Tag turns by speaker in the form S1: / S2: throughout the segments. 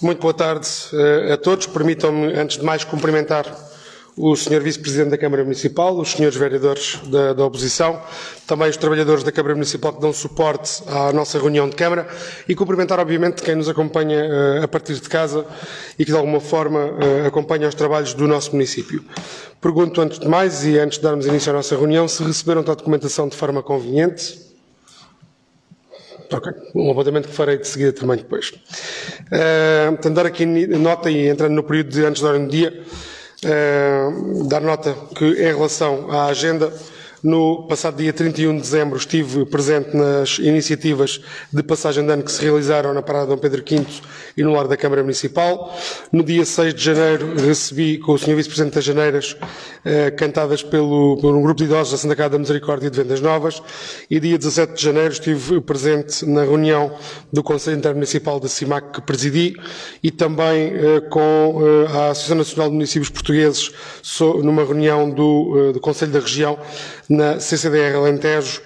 S1: Muito boa tarde a todos. Permitam-me, antes de mais, cumprimentar o Sr. Vice-Presidente da Câmara Municipal, os Srs. Vereadores da oposição, também os trabalhadores da Câmara Municipal que dão suporte à nossa reunião de Câmara e cumprimentar, obviamente, quem nos acompanha a partir de casa e que, de alguma forma, acompanha os trabalhos do nosso município. Pergunto, antes de mais, e antes de darmos início à nossa reunião, se receberam a documentação de forma conveniente. Ok, um apontamento que farei de seguida também depois. Portanto, dar aqui nota e entrando no período de antes da ordem do dia, dar nota que em relação à agenda, no passado dia 31 de dezembro estive presente nas iniciativas de passagem de ano que se realizaram na Parada Dom Pedro V e no Lar da Câmara Municipal. No dia 6 de janeiro recebi com o Sr. Vice-Presidente das Janeiras cantadas por um grupo de idosos da Santa Casa da Misericórdia de Vendas Novas e dia 17 de janeiro estive presente na reunião do Conselho Intermunicipal da CIMAC que presidi e também com a Associação Nacional de Municípios Portugueses numa reunião do Conselho da Região na CCDR Alentejo,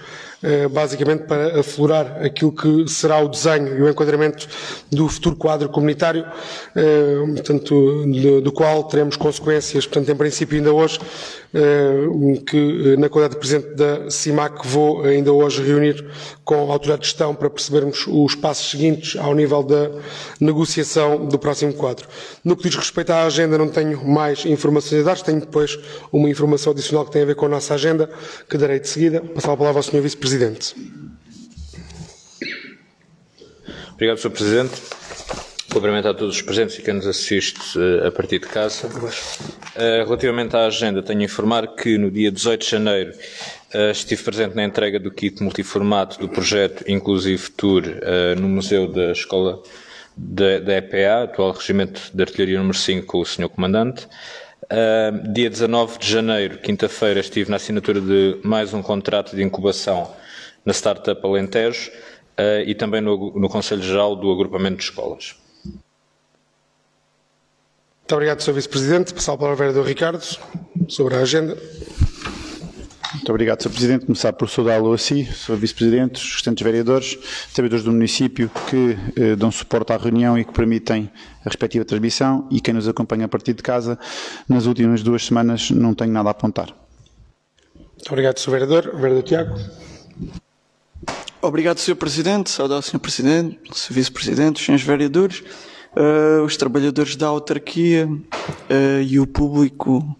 S1: basicamente para aflorar aquilo que será o desenho e o enquadramento do futuro quadro comunitário, portanto, do qual teremos consequências, portanto, em princípio ainda hoje, que na qualidade de Presidente da CIMAC vou ainda hoje reunir com a Autoridade de Gestão para percebermos os passos seguintes ao nível da negociação do próximo quadro. No que diz respeito à agenda não tenho mais informações a dar, tenho depois uma informação adicional que tem a ver com a nossa agenda, que darei de seguida. Passar a palavra ao Sr. Vice-Presidente.
S2: Obrigado, Sr. Presidente. Cumprimentar a todos os presentes e quem nos assiste a partir de casa. Relativamente à agenda, tenho a informar que no dia 18 de janeiro estive presente na entrega do kit multiformato do projeto Inclusive Tour no Museu da Escola da EPA, atual Regimento de Artilharia número 5, com o Sr. Comandante. Dia 19 de janeiro, quinta-feira, estive na assinatura de mais um contrato de incubação na Startup Alentejo e também no Conselho Geral do Agrupamento de Escolas.
S1: Muito obrigado, Sr. Vice-Presidente. Passar a palavra ao vereador Ricardo sobre a agenda.
S3: Muito obrigado, Sr. Presidente. Começar por saudá-lo a si, Sr. Vice-Presidente, os restantes vereadores, trabalhadores do município que dão suporte à reunião e que permitem a respectiva transmissão e quem nos acompanha a partir de casa. Nas últimas 2 semanas não tenho nada a apontar.
S1: Muito obrigado, Sr. Vereador. Vereador Tiago.
S4: Obrigado, Sr. Presidente. Saudar o Sr. Presidente, o Sr. Vice-Presidente, os Srs. Vereadores, os trabalhadores da autarquia e o público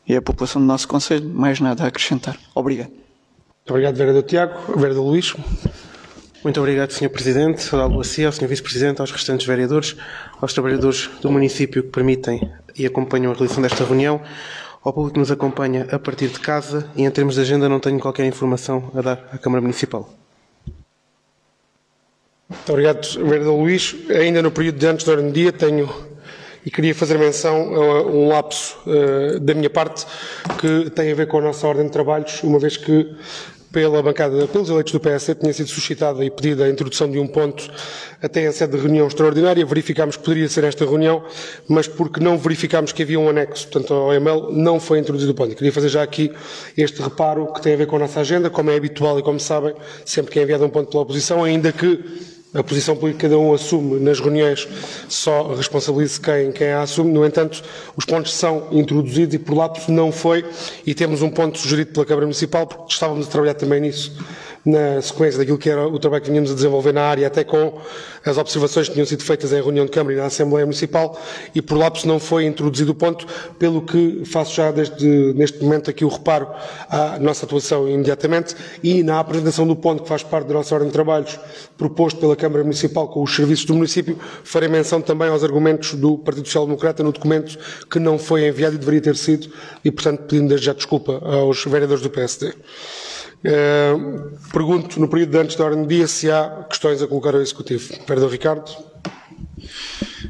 S4: e a população do nosso Conselho. Mais nada a acrescentar. Obrigado.
S1: Muito obrigado, Vereador Tiago. Vereador Luís.
S5: Muito obrigado, Sr. Presidente. Saudá-lo a si, ao Sr. Vice-Presidente, aos restantes vereadores, aos trabalhadores do município que permitem e acompanham a realização desta reunião, ao público que nos acompanha a partir de casa e, em termos de agenda, não tenho qualquer informação a dar à Câmara Municipal.
S1: Muito obrigado, Vereador Luís. Ainda no período de antes da ordem do dia tenho e queria fazer menção a um lapso da minha parte que tem a ver com a nossa ordem de trabalhos, uma vez que pela bancada, pelos eleitos do PSD, tinha sido suscitada e pedida a introdução de um ponto até em sede de reunião extraordinária. Verificámos que poderia ser esta reunião, mas porque não verificámos que havia um anexo, portanto, ao e-mail, não foi introduzido o ponto. Eu queria fazer já aqui este reparo que tem a ver com a nossa agenda, como é habitual e como sabem, sempre que é enviado um ponto pela oposição, ainda que a posição política cada um assume nas reuniões, só responsabilize quem a assume. No entanto, os pontos são introduzidos e por lapso não foi, e temos um ponto sugerido pela Câmara Municipal, porque estávamos a trabalhar também nisso, na sequência daquilo que era o trabalho que vinhamos a desenvolver na área, até com as observações que tinham sido feitas em reunião de Câmara e na Assembleia Municipal, e por lapso não foi introduzido o ponto, pelo que faço já neste momento aqui o reparo à nossa atuação imediatamente, e na apresentação do ponto que faz parte da nossa ordem de trabalhos, proposto pela Câmara Municipal com os serviços do município, farei menção também aos argumentos do Partido Social Democrata no documento que não foi enviado e deveria ter sido, e portanto pedindo desde já desculpa aos vereadores do PSD. Pergunto, no período de antes da ordem do dia, se há questões a colocar ao Executivo. Vereador Ricardo.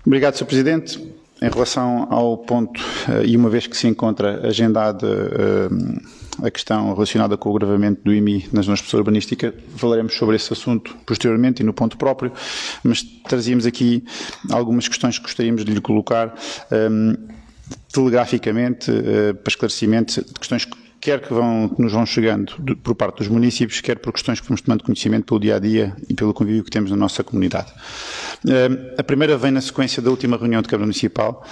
S3: Obrigado, Sr. Presidente. Em relação ao ponto, e uma vez que se encontra agendada a questão relacionada com o agravamento do IMI na zona especial urbanística, falaremos sobre esse assunto posteriormente e no ponto próprio, mas trazíamos aqui algumas questões que gostaríamos de lhe colocar telegraficamente para esclarecimento de questões quer que nos vão chegando por parte dos municípios, quer por questões que vamos tomando conhecimento pelo dia-a-dia e pelo convívio que temos na nossa comunidade. A primeira vem na sequência da última reunião de Câmara Municipal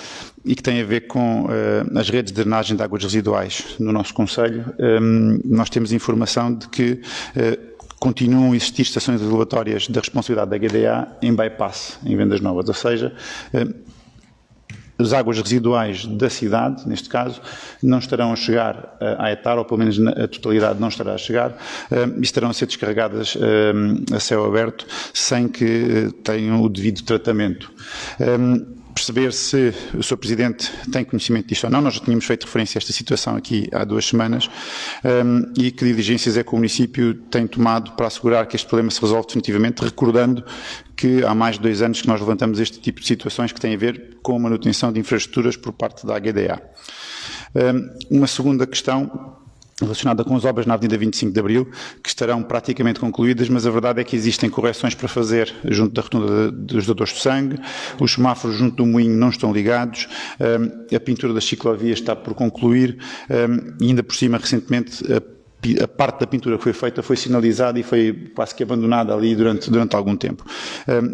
S3: e que tem a ver com as redes de drenagem de águas residuais no nosso concelho. Nós temos informação de que continuam a existir estações elevatórias da responsabilidade da GDA em bypass, em Vendas Novas, ou seja, as águas residuais da cidade, neste caso, não estarão a chegar à ETAR, ou pelo menos a totalidade não estará a chegar, e estarão a ser descarregadas a céu aberto sem que tenham o devido tratamento. Perceber se o Sr. Presidente tem conhecimento disto ou não. Nós já tínhamos feito referência a esta situação aqui há 2 semanas e que diligências é que o município tem tomado para assegurar que este problema se resolve definitivamente, recordando que há mais de 2 anos que nós levantamos este tipo de situações que têm a ver com a manutenção de infraestruturas por parte da HDA. Uma segunda questão relacionada com as obras na Avenida 25 de Abril, que estarão praticamente concluídas, mas a verdade é que existem correções para fazer junto da rotunda dos doadores de sangue, os semáforos junto do moinho não estão ligados, a pintura das ciclovias está por concluir e ainda por cima, recentemente, a parte da pintura que foi feita foi sinalizada e foi quase que abandonada ali durante algum tempo.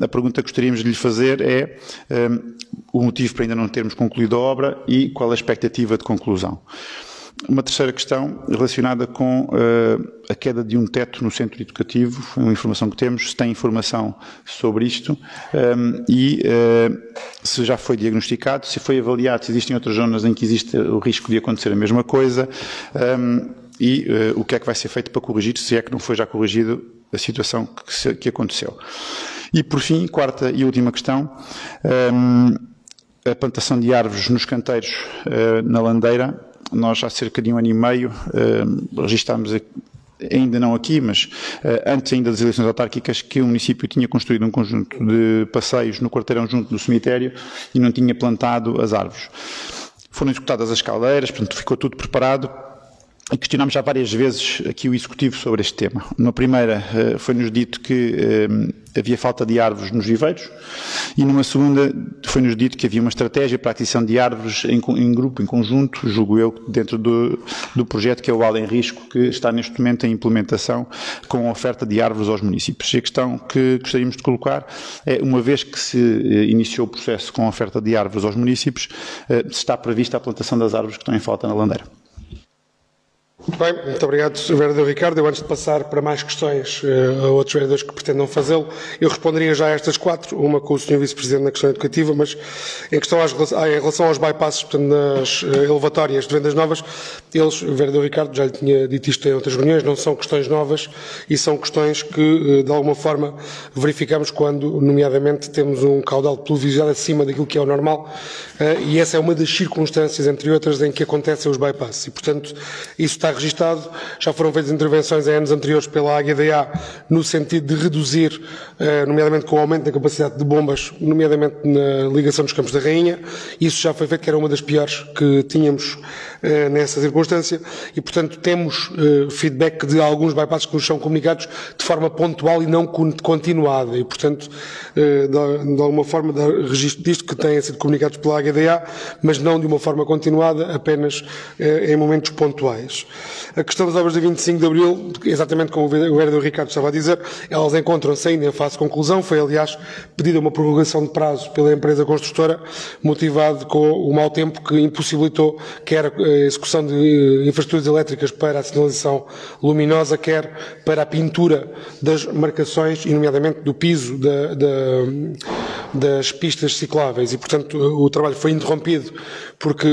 S3: A pergunta que gostaríamos de lhe fazer é o motivo para ainda não termos concluído a obra e qual a expectativa de conclusão. Uma terceira questão relacionada com a queda de um teto no centro educativo, foi uma informação que temos, se tem informação sobre isto e se já foi diagnosticado, se foi avaliado, se existem outras zonas em que existe o risco de acontecer a mesma coisa e o que é que vai ser feito para corrigir, se é que não foi já corrigido a situação que aconteceu. E por fim, quarta e última questão, a plantação de árvores nos canteiros na Landeira. Nós há cerca de 1 ano e meio registámos, ainda não aqui, mas antes ainda das eleições autárquicas, que o município tinha construído um conjunto de passeios no quarteirão junto do cemitério e não tinha plantado as árvores. Foram executadas as caldeiras, portanto ficou tudo preparado. E questionámos já várias vezes aqui o Executivo sobre este tema. Numa primeira foi-nos dito que havia falta de árvores nos viveiros e numa segunda foi-nos dito que havia uma estratégia para a aquisição de árvores em grupo, em conjunto, julgo eu, dentro do projeto que é o Além Risco, que está neste momento em implementação com a oferta de árvores aos municípios. E a questão que gostaríamos de colocar é, uma vez que se iniciou o processo com a oferta de árvores aos municípios, se está prevista a plantação das árvores que estão em falta na Landeira.
S1: Muito bem, muito obrigado, vereador Ricardo. Eu, antes de passar para mais questões a outros vereadores que pretendam fazê-lo, eu responderia já a estas 4, uma com o Sr. Vice-Presidente na questão educativa, mas em relação aos bypasses, portanto, nas elevatórias de Vendas Novas, eles, o vereador Ricardo já lhe tinha dito isto em outras reuniões, não são questões novas e são questões que, de alguma forma, verificamos quando, nomeadamente, temos um caudal de pluviosidade acima daquilo que é o normal e essa é uma das circunstâncias, entre outras, em que acontecem os bypasses e, portanto, isso está registado. Já foram feitas intervenções em anos anteriores pela HDA no sentido de reduzir, nomeadamente com o aumento da capacidade de bombas, nomeadamente na ligação dos Campos da Rainha. Isso já foi feito, que era uma das piores que tínhamos nessa circunstância e, portanto, temos feedback de alguns bypasses que nos são comunicados de forma pontual e não continuada e, portanto, de alguma forma, dá registro disto que têm sido comunicados pela HDA, mas não de uma forma continuada, apenas em momentos pontuais. A questão das obras de 25 de Abril, exatamente como o vereador Ricardo estava a dizer, elas encontram-se ainda em fase de conclusão. Foi, aliás, pedida uma prorrogação de prazo pela empresa construtora, motivado com o mau tempo que impossibilitou quer a execução de infraestruturas elétricas para a sinalização luminosa, quer para a pintura das marcações, e nomeadamente do piso das pistas cicláveis. E, portanto, o trabalho foi interrompido porque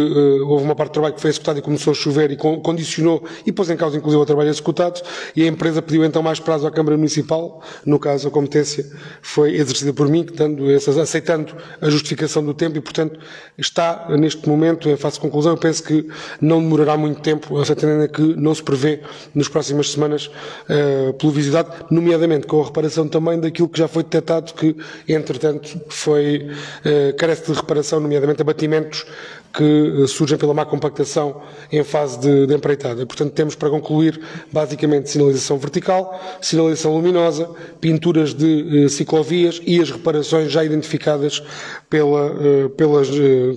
S1: houve uma parte do trabalho que foi executado e começou a chover e condicionou e pôs em causa inclusive o trabalho executado, e a empresa pediu então mais prazo à Câmara Municipal. No caso, a competência foi exercida por mim, aceitando a justificação do tempo, e portanto está neste momento em fase de conclusão. Eu penso que não demorará muito tempo, atendendo que não se prevê nas próximas semanas pluviosidade, nomeadamente com a reparação também daquilo que já foi detectado que, entretanto, carece de reparação, nomeadamente abatimentos que surgem pela má compactação em fase de empreitada. Portanto, temos para concluir basicamente sinalização vertical, sinalização luminosa, pinturas de ciclovias e as reparações já identificadas pelas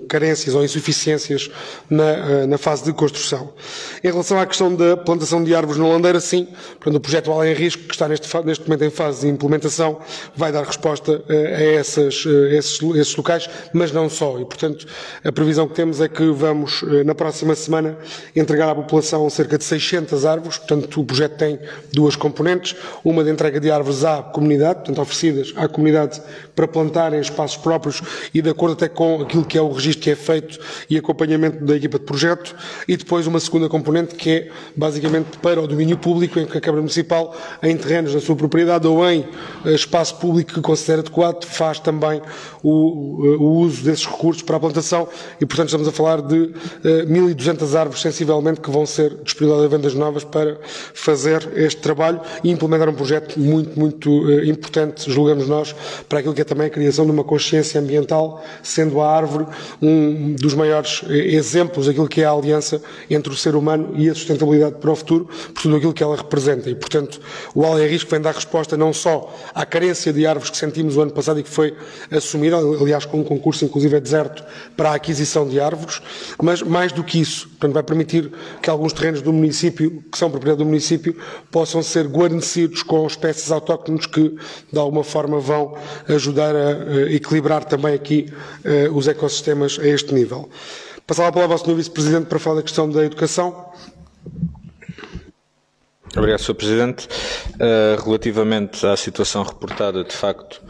S1: carências ou insuficiências na fase de construção. Em relação à questão da plantação de árvores na Landeira, sim, portanto, o projeto Além Risco, que está neste momento em fase de implementação, vai dar resposta a esses locais, mas não só. E, portanto, a previsão que temos é que vamos, na próxima semana, entregar à população cerca de 600 árvores. Portanto, o projeto tem duas componentes, uma de entrega de árvores à comunidade, portanto, oferecidas à comunidade para plantar em espaços próprios e de acordo até com aquilo que é o registro que é feito e acompanhamento da equipa de projeto, e depois uma segunda componente que é basicamente para o domínio público, em que a Câmara Municipal, em terrenos da sua propriedade ou em espaço público que considera adequado, faz também o uso desses recursos para a plantação e, portanto, estamos a falar de 1.200 árvores, sensivelmente, que vão ser disponibilizadas a vendas novas para fazer este trabalho e implementar um projeto muito, muito importante, julgamos nós, para aquilo que é também a criação de uma consciência ambiental, sendo a árvore um dos maiores exemplos daquilo que é a aliança entre o ser humano e a sustentabilidade para o futuro, por tudo aquilo que ela representa. E, portanto, o Além Risco vem dar resposta não só à carência de árvores que sentimos o ano passado e que foi assumida, aliás, com um concurso, inclusive, deserto, para a aquisição de árvores, mas mais do que isso, portanto, vai permitir que alguns terrenos do município, que são propriedade do município, possam ser guarnecidos com espécies autóctones que, de alguma forma, vão ajudar a equilibrar também aqui os ecossistemas a este nível. Passava a palavra ao Sr. Vice-Presidente para falar da questão da educação.
S2: Obrigado, Sr. Presidente. Relativamente à situação reportada, de facto,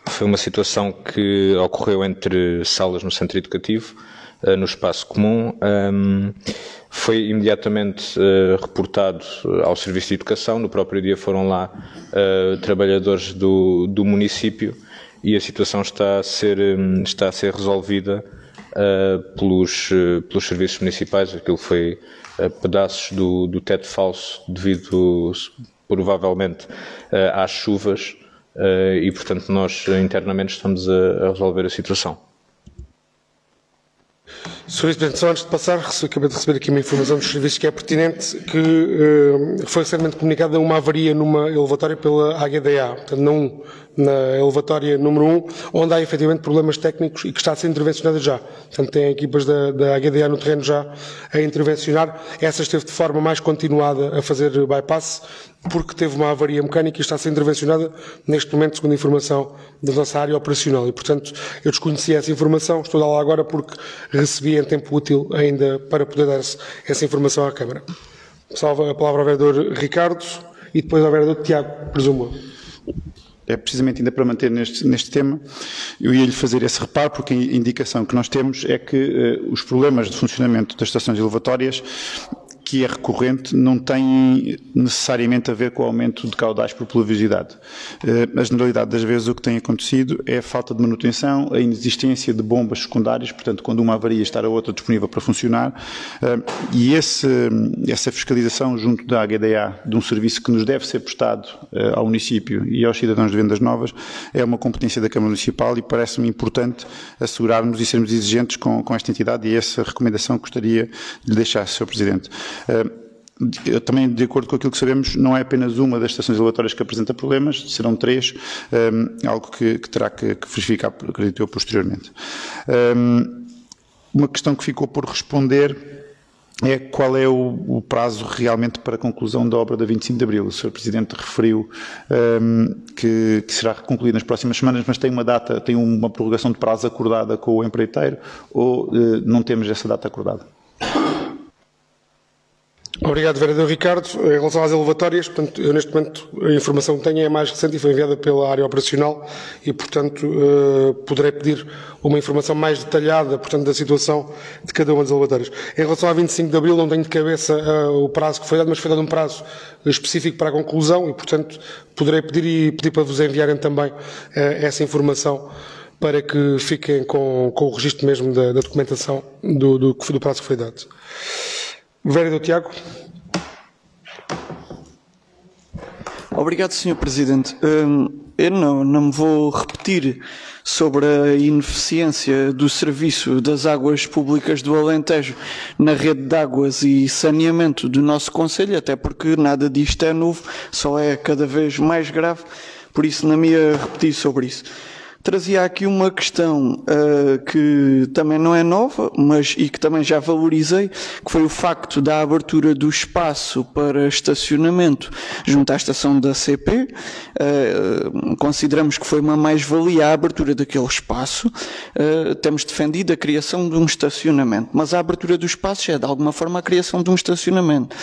S2: foi uma situação que ocorreu entre salas no centro educativo, no espaço comum. Foi imediatamente reportado ao Serviço de Educação. No próprio dia foram lá trabalhadores do município e a situação está a ser resolvida pelos serviços municipais. Aquilo foi pedaços do teto falso devido, provavelmente, às chuvas e, portanto, nós internamente estamos a resolver a situação.
S1: Sr. Vice-Presidente, só antes de passar, acabei de receber aqui uma informação dos serviços que é pertinente, que foi recentemente comunicada uma avaria numa elevatória pela HDA, portanto, na elevatória número 1, onde há efetivamente problemas técnicos e que está a ser intervencionada já. Portanto, tem equipas da HDA no terreno já a intervencionar. Essa esteve de forma mais continuada a fazer bypass, porque teve uma avaria mecânica e está a ser intervencionada neste momento, segundo a informação da nossa área operacional. E, portanto, eu desconhecia essa informação, estou a dar lá agora porque recebi em tempo útil ainda para poder dar essa informação à Câmara. Salvo a palavra ao vereador Ricardo e depois ao vereador Tiago, presumo.
S3: É precisamente ainda para manter neste tema, eu ia-lhe fazer esse reparo, porque a indicação que nós temos é que os problemas de funcionamento das estações elevatórias, que é recorrente, não tem necessariamente a ver com o aumento de caudais por pluviosidade. A generalidade das vezes o que tem acontecido é a falta de manutenção, a inexistência de bombas secundárias, portanto, quando uma avaria estar a outra disponível para funcionar, e essa fiscalização junto da HDA, de um serviço que nos deve ser prestado ao município e aos cidadãos de Vendas Novas, é uma competência da Câmara Municipal e parece-me importante assegurarmos e sermos exigentes com esta entidade, e essa recomendação gostaria de lhe deixar, Sr. Presidente. Também, de acordo com aquilo que sabemos, não é apenas uma das estações elevatórias que apresenta problemas, serão 3, algo que terá que verificar, acredito eu, posteriormente. Uma questão que ficou por responder é qual é o prazo realmente para a conclusão da obra da 25 de Abril. O Sr. Presidente referiu que será concluída nas próximas semanas, mas tem uma data, tem uma prorrogação de prazo acordada com o empreiteiro, ou não temos essa data acordada?
S1: Obrigado, vereador Ricardo. Em relação às elevatórias, portanto, eu neste momento a informação que tenho é mais recente e foi enviada pela área operacional e, portanto, poderei pedir uma informação mais detalhada, portanto, da situação de cada uma das elevatórias. Em relação à 25 de Abril, não tenho de cabeça o prazo que foi dado, mas foi dado um prazo específico para a conclusão e, portanto, poderei pedir para vos enviarem também essa informação para que fiquem com o registro mesmo da documentação do prazo que foi dado. Vereador Tiago.
S4: Obrigado, Sr. Presidente. eu não me vou repetir sobre a ineficiência do serviço das águas públicas do Alentejo na rede de águas e saneamento do nosso concelho, até porque nada disto é novo, só é cada vez mais grave, por isso não me ia repetir sobre isso. Trazia aqui uma questão que também não é nova, mas e que também já valorizei, que foi o facto da abertura do espaço para estacionamento junto à estação da CP. Consideramos que foi uma mais-valia a abertura daquele espaço. Temos defendido a criação de um estacionamento, mas a abertura do espaço é de alguma forma a criação de um estacionamento.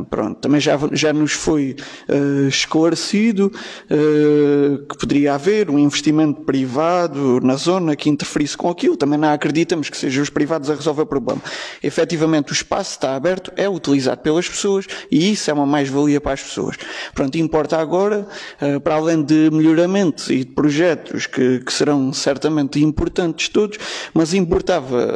S4: Pronto, também já nos foi esclarecido que poderia haver um investimento privado na zona que interferisse com aquilo. Também não acreditamos que sejam os privados a resolver o problema. Efetivamente, o espaço está aberto, é utilizado pelas pessoas e isso é uma mais-valia para as pessoas. Pronto, importa agora, para além de melhoramentos e de projetos que serão certamente importantes todos, mas importava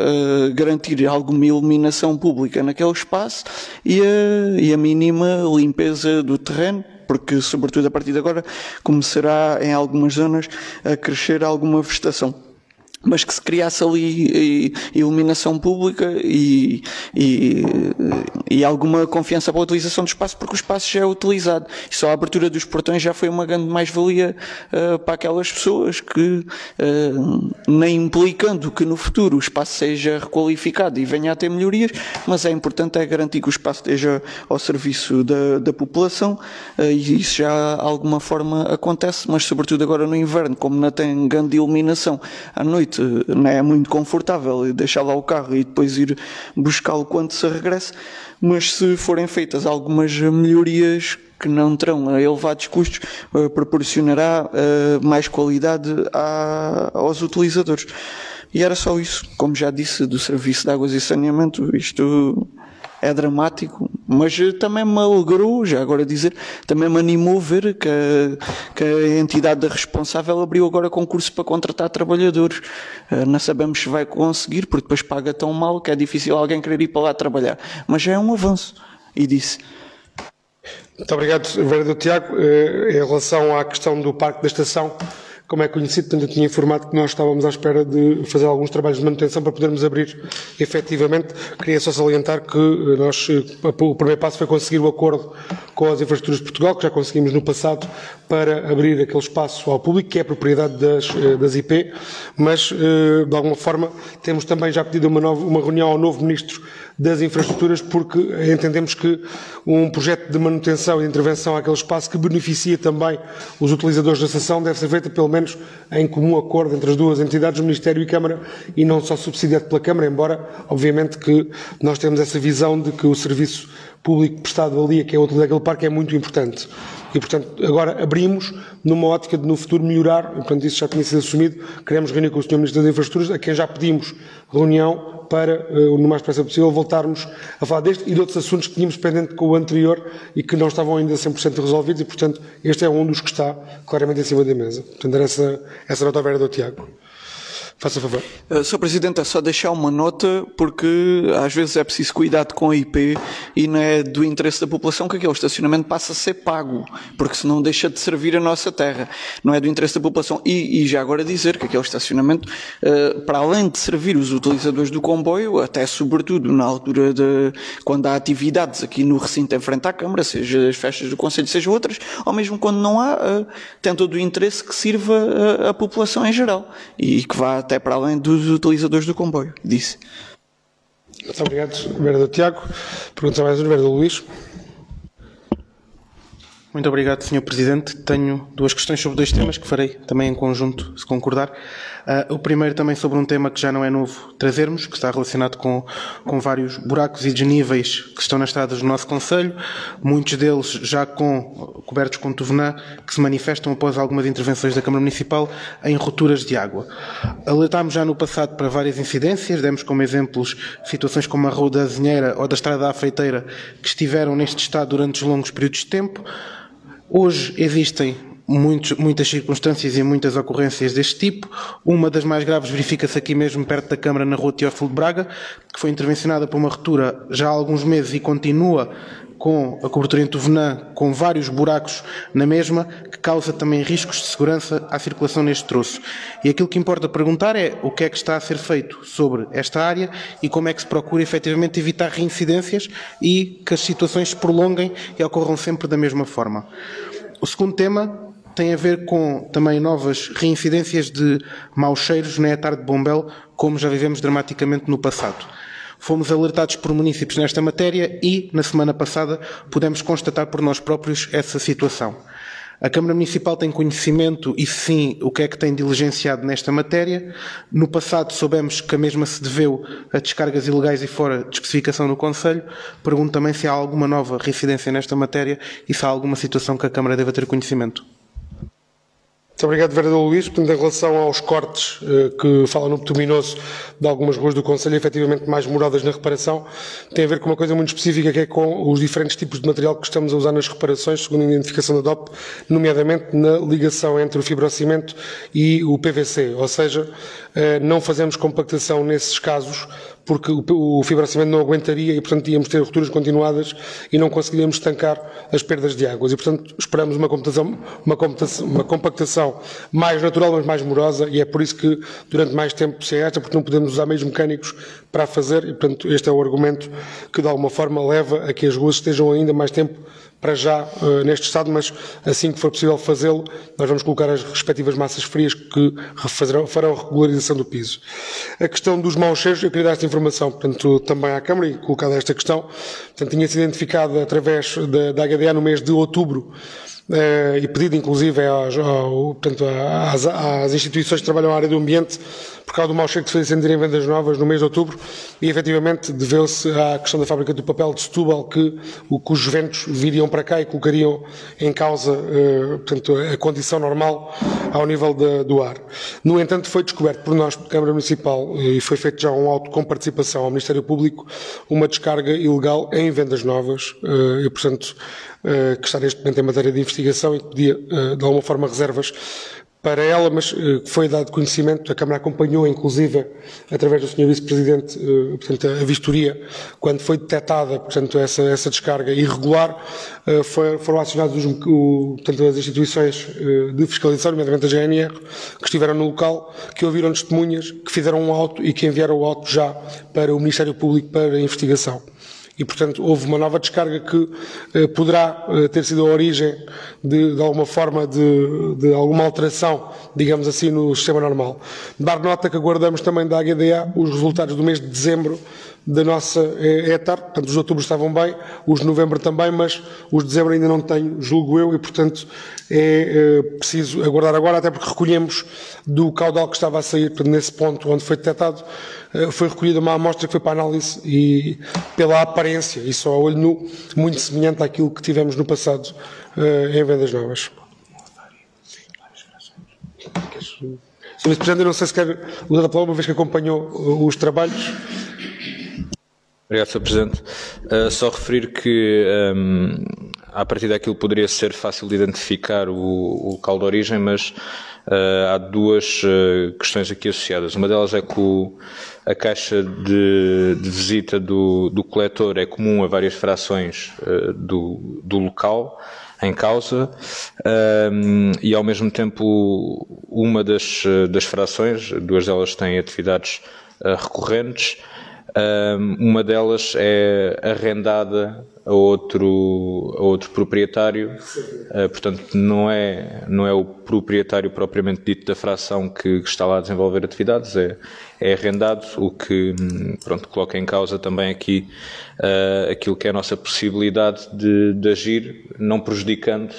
S4: garantir alguma iluminação pública naquele espaço e a mínima limpeza do terreno, porque, sobretudo a partir de agora, começará em algumas zonas a crescer alguma vegetação. Mas que se criasse ali iluminação pública e alguma confiança para a utilização do espaço, porque o espaço já é utilizado. E só a abertura dos portões já foi uma grande mais-valia para aquelas pessoas que, nem implicando que no futuro o espaço seja requalificado e venha a ter melhorias, mas é importante garantir que o espaço esteja ao serviço da população, e isso já de alguma forma acontece, mas sobretudo agora no inverno, como não tem grande iluminação à noite, não é muito confortável deixar lá o carro e depois ir buscá-lo quando se regressa, mas se forem feitas algumas melhorias que não terão elevados custos, proporcionará mais qualidade aos utilizadores. E era só isso. Como já disse, do Serviço de Águas e Saneamento, isto é dramático, mas também me alegrou, já agora dizer, também me animou ver que a entidade responsável abriu agora concurso para contratar trabalhadores. Não sabemos se vai conseguir, porque depois paga tão mal que é difícil alguém querer ir para lá trabalhar. Mas já é um avanço. E disse.
S1: Muito obrigado, vereador Tiago. Em relação à questão do Parque da Estação, como é conhecido, portanto, eu tinha informado que nós estávamos à espera de fazer alguns trabalhos de manutenção para podermos abrir efetivamente. Queria só salientar que o primeiro passo foi conseguir o acordo com as Infraestruturas de Portugal, que já conseguimos no passado, para abrir aquele espaço ao público, que é propriedade das IP, mas, de alguma forma, temos também já pedido uma reunião ao novo Ministro das Infraestruturas, porque entendemos que um projeto de manutenção e de intervenção àquele espaço que beneficia também os utilizadores da estação deve ser feito pelo menos em comum acordo entre as duas entidades, o Ministério e Câmara, e não só subsidiado pela Câmara, embora, obviamente, que nós temos essa visão de que o serviço público prestado ali, que é a utilidade daquele parque, é muito importante. E, portanto, agora abrimos numa ótica de no futuro melhorar, e, portanto, isso já tinha sido assumido. Queremos reunir com o Sr. Ministro das Infraestruturas, a quem já pedimos reunião para, no mais depressa possível, voltarmos a falar deste e de outros assuntos que tínhamos pendente com o anterior e que não estavam ainda 100% resolvidos e, portanto, este é um dos que está claramente em cima da mesa. Portanto, era essa nota ao vereador Tiago. Faça favor.
S4: Sr. Presidente, é só deixar uma nota, porque às vezes é preciso cuidado com a IP e não é do interesse da população que aquele estacionamento passe a ser pago, porque senão deixa de servir a nossa terra. Não é do interesse da população. E já agora dizer que aquele estacionamento, para além de servir os utilizadores do comboio, até sobretudo na altura de quando há atividades aqui no recinto em frente à Câmara, seja as festas do Conselho, seja outras, ou mesmo quando não há, tem todo o interesse que sirva a população em geral e que vá até para além dos utilizadores do comboio, disse.
S1: Muito obrigado, vereador Tiago. Pergunta mais um, vereador Luís.
S5: Muito obrigado, Sr. Presidente. Tenho duas questões sobre dois temas que farei também em conjunto, se concordar. O primeiro também sobre um tema que já não é novo trazermos, que está relacionado com vários buracos e desníveis que estão nas estradas do nosso concelho, muitos deles já cobertos com tovenã, que se manifestam após algumas intervenções da Câmara Municipal em rupturas de água. Alertámos já no passado para várias incidências, demos como exemplos situações como a Rua da Azinheira ou da Estrada da Afeiteira, que estiveram neste estado durante longos períodos de tempo. Hoje existem muitas circunstâncias e muitas ocorrências deste tipo. Uma das mais graves verifica-se aqui mesmo perto da Câmara, na Rua Teófilo de Braga, que foi intervencionada por uma ruptura já há alguns meses e continua com a cobertura em Tovenã, com vários buracos na mesma, que causa também riscos de segurança à circulação neste troço. E aquilo que importa perguntar é o que é que está a ser feito sobre esta área e como é que se procura efetivamente evitar reincidências e que as situações se prolonguem e ocorram sempre da mesma forma. O segundo tema tem a ver com também novas reincidências de maus cheiros na etar de Bombel, como já vivemos dramaticamente no passado. Fomos alertados por municípios nesta matéria e, na semana passada, pudemos constatar por nós próprios essa situação. A Câmara Municipal tem conhecimento e, sim, o que é que tem diligenciado nesta matéria. No passado soubemos que a mesma se deveu a descargas ilegais e fora de especificação no Conselho. Pergunto também se há alguma nova reincidência nesta matéria e se há alguma situação que a Câmara deva ter conhecimento.
S1: Muito obrigado, vereador Luís. Portanto, em relação aos cortes que falam no bituminoso de algumas ruas do Conselho, efetivamente mais demoradas na reparação, tem a ver com uma coisa muito específica, que é com os diferentes tipos de material que estamos a usar nas reparações, segundo a identificação da DOP, nomeadamente na ligação entre o fibrocimento e o PVC. Ou seja, não fazemos compactação nesses casos, porque o fibrocimento não aguentaria e, portanto, íamos ter rupturas continuadas e não conseguiríamos estancar as perdas de águas. E, portanto, esperamos uma compactação mais natural, mas mais morosa, e é por isso que durante mais tempo se gasta, porque não podemos usar meios mecânicos para a fazer, e, portanto, este é o argumento que, de alguma forma, leva a que as ruas estejam ainda mais tempo para já neste estado, mas assim que for possível fazê-lo, nós vamos colocar as respectivas massas frias que farão a regularização do piso. A questão dos maus cheiros, eu queria dar esta informação, portanto, também à Câmara e colocada esta questão. Portanto, tinha sido identificada através da HDA no mês de outubro e pedido, inclusive, às instituições que trabalham na área do ambiente, por causa do mau cheiro que se fez sentir em Vendas Novas no mês de outubro, e efetivamente deveu-se à questão da fábrica do papel de Setúbal, cujos ventos viriam para cá e colocariam em causa portanto, a condição normal ao nível do ar. No entanto, foi descoberto por nós, Câmara Municipal, e foi feito já um auto com participação ao Ministério Público, uma descarga ilegal em Vendas Novas, e portanto, que está neste momento em matéria de investigação e que pedia, de alguma forma, reservas para ela, mas foi dado conhecimento, a Câmara acompanhou, inclusive, através do Sr. Vice-Presidente, portanto, a vistoria, quando foi detectada, portanto, essa descarga irregular, foram acionadas portanto, as instituições de fiscalização, nomeadamente a GNR, que estiveram no local, que ouviram testemunhas, que fizeram um auto e que enviaram o auto já para o Ministério Público para a investigação. E, portanto, houve uma nova descarga que poderá ter sido a origem de alguma forma, de alguma alteração, digamos assim, no sistema normal. Dar nota que aguardamos também da HDA os resultados do mês de dezembro da nossa etar, portanto, os de outubro estavam bem, os de novembro também, mas os de dezembro ainda não tenho, julgo eu, e, portanto, é preciso aguardar agora, até porque recolhemos do caudal que estava a sair, portanto, nesse ponto onde foi detectado, foi recolhida uma amostra que foi para análise e pela aparência, e só a olho nu, muito semelhante àquilo que tivemos no passado em Vendas Novas. Sr. Vice-Presidente, eu não sei se quer usar a palavra, uma vez que acompanhou os trabalhos.
S2: Obrigado, Sr. Presidente. Só referir que, a partir daquilo poderia ser fácil de identificar o local de origem, mas há duas questões aqui associadas. Uma delas é que a caixa de visita do coletor é comum a várias frações do local em causa, e ao mesmo tempo uma das frações, duas delas têm atividades recorrentes. Uma delas é arrendada a outro proprietário, portanto não é o proprietário propriamente dito da fração que está lá a desenvolver atividades, é arrendado, o que pronto, coloca em causa também aqui aquilo que é a nossa possibilidade de agir, não prejudicando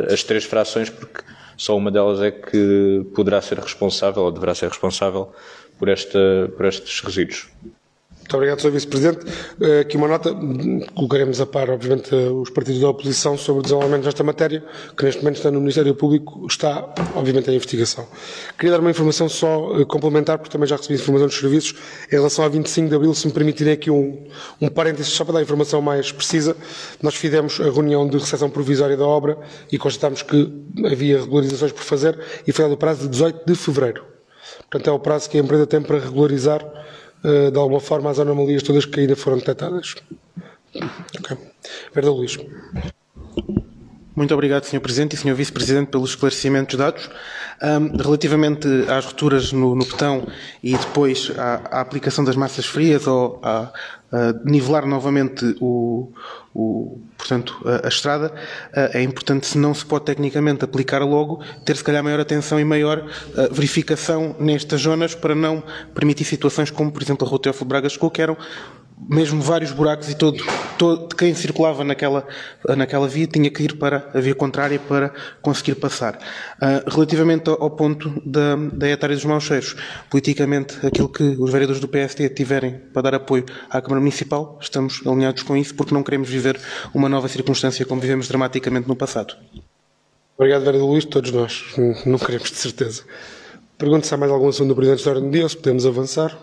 S2: as três frações, porque só uma delas é que poderá ser responsável ou deverá ser responsável por estes resíduos.
S1: Muito obrigado, Sr. Vice-Presidente. Aqui uma nota, colocaremos a par, obviamente, os partidos da oposição sobre o desenvolvimento desta matéria, que neste momento está no Ministério Público, está, obviamente, em investigação. Queria dar uma informação só complementar, porque também já recebi informação dos serviços, em relação a 25 de abril, se me permitirem aqui um parênteses, só para dar informação mais precisa. Nós fizemos a reunião de recepção provisória da obra e constatámos que havia regularizações por fazer e foi dado o prazo de 18 de fevereiro. Portanto, é o prazo que a empresa tem para regularizar de alguma forma as anomalias todas que ainda foram detectadas. Muito Ok. Vereador Luís.
S5: Muito obrigado, Sr. Presidente e Sr. Vice-Presidente, pelos esclarecimentos dados. Relativamente às rupturas no betão e depois à aplicação das massas frias ou a nivelar novamente portanto, a estrada, é importante, se não se pode tecnicamente aplicar logo, ter se calhar maior atenção e maior verificação nestas zonas para não permitir situações como, por exemplo, a Rua Teófilo Braga chegou, que eram mesmo vários buracos e todo quem circulava naquela via tinha que ir para a via contrária para conseguir passar. Relativamente ao ponto da etária dos maus cheiros, politicamente, aquilo que os vereadores do PSD tiverem para dar apoio à Câmara Municipal, estamos alinhados com isso porque não queremos viver uma nova circunstância como vivemos dramaticamente no passado.
S1: Obrigado, vereador Luís. Todos nós não queremos, de certeza. Pergunto se há mais algum assunto do Presidente da Ordem do Dia ou se podemos avançar.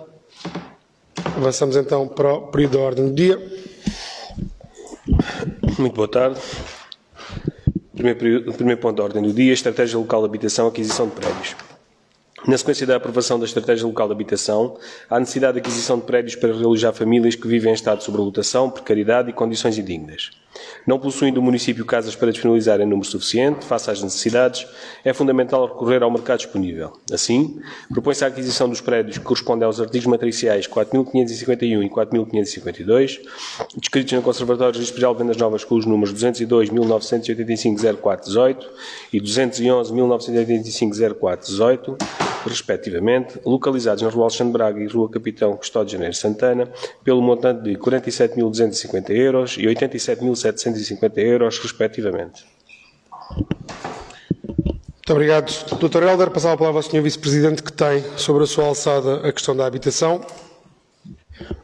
S1: Avançamos então para o período da ordem do dia.
S6: Muito boa tarde. Primeiro ponto da ordem do dia, Estratégia Local de Habitação, Aquisição de Prédios. Na sequência da aprovação da Estratégia Local de Habitação, há necessidade de aquisição de prédios para realojar famílias que vivem em estado de sobrelotação, precariedade e condições indignas. Não possuindo o município casas para disponibilizar em número suficiente, face às necessidades, é fundamental recorrer ao mercado disponível. Assim, propõe-se a aquisição dos prédios que correspondem aos artigos matriciais 4.551 e 4.552, descritos no Conservatório de Registro Geral de Vendas Novas com os números 202.985.0418 e 211.985.0418, respectivamente, localizados na Rua Alexandre Braga e Rua Capitão Custódio Janeiro Santana, pelo montante de 47.250 euros e 87.750 euros, respectivamente.
S1: Muito obrigado, Dr. Helder. Passava a palavra ao Sr. Vice-Presidente, que tem sobre a sua alçada a questão da habitação.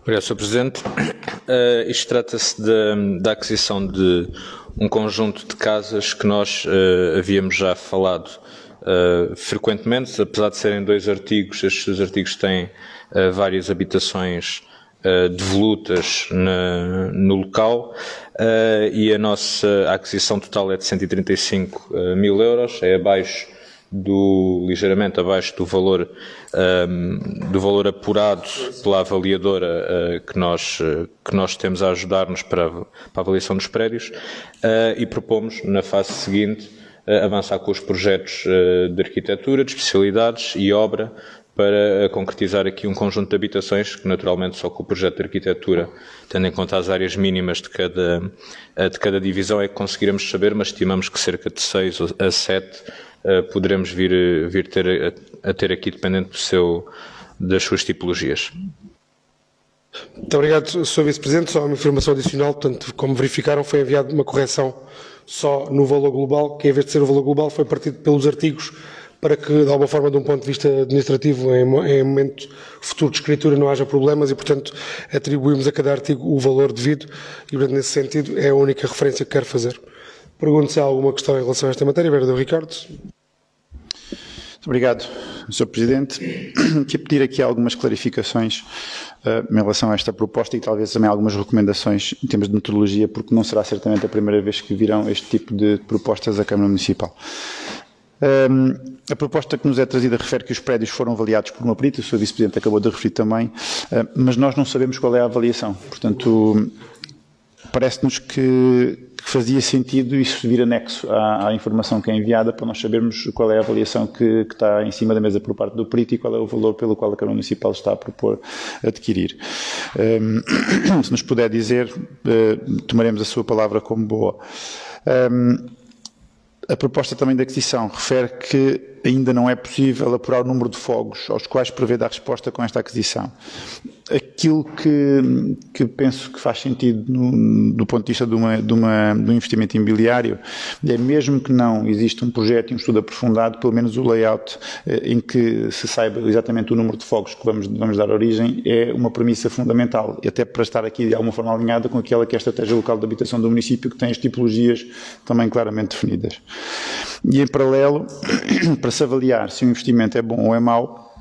S2: Obrigado, Sr. Presidente. Isto trata-se da aquisição de um conjunto de casas que nós havíamos já falado frequentemente, apesar de serem 2 artigos, estes artigos têm várias habitações devolutas no local e a nossa aquisição total é de 135 mil euros, é ligeiramente abaixo do valor apurado pela avaliadora que nós temos a ajudar-nos para a avaliação dos prédios e propomos, na fase seguinte, avançar com os projetos de arquitetura, de especialidades e obra para concretizar aqui um conjunto de habitações que naturalmente só com o projeto de arquitetura, tendo em conta as áreas mínimas de cada divisão é que conseguiremos saber, mas estimamos que cerca de 6 a 7 poderemos vir a ter aqui dependente das suas tipologias.
S1: Muito obrigado, Sr. Vice-Presidente. Só uma informação adicional, portanto, como verificaram, foi enviada uma correção só no valor global, que em vez de ser o valor global foi partido pelos artigos para que, de alguma forma, de um ponto de vista administrativo, em momento futuro de escritura não haja problemas e, portanto, atribuímos a cada artigo o valor devido e, portanto, nesse sentido, é a única referência que quero fazer. Pergunto se há alguma questão em relação a esta matéria. Vereador Ricardo.
S3: Muito obrigado, Sr. Presidente. Quero pedir aqui algumas clarificações em relação a esta proposta e talvez também algumas recomendações em termos de metodologia, porque não será certamente a primeira vez que virão este tipo de propostas à Câmara Municipal. A proposta que nos é trazida refere que os prédios foram avaliados por uma perita, o Sr. Vice-Presidente acabou de referir também, mas nós não sabemos qual é a avaliação. Portanto, parece-nos que fazia sentido isso vir anexo à informação que é enviada para nós sabermos qual é a avaliação que está em cima da mesa por parte do perito e qual é o valor pelo qual a Câmara Municipal está a propor adquirir. Se nos puder dizer, tomaremos a sua palavra como boa. A proposta também da aquisição refere que ainda não é possível apurar o número de fogos aos quais prevê dar resposta com esta aquisição. Aquilo que penso que faz sentido do ponto de vista de um investimento imobiliário é, mesmo que não exista um projeto e um estudo aprofundado, pelo menos o layout em que se saiba exatamente o número de fogos que vamos dar origem é uma premissa fundamental, e até para estar aqui de alguma forma alinhada com aquela que é a Estratégia Local de Habitação do município, que tem as tipologias também claramente definidas. E em paralelo, para se avaliar se o investimento é bom ou é mau,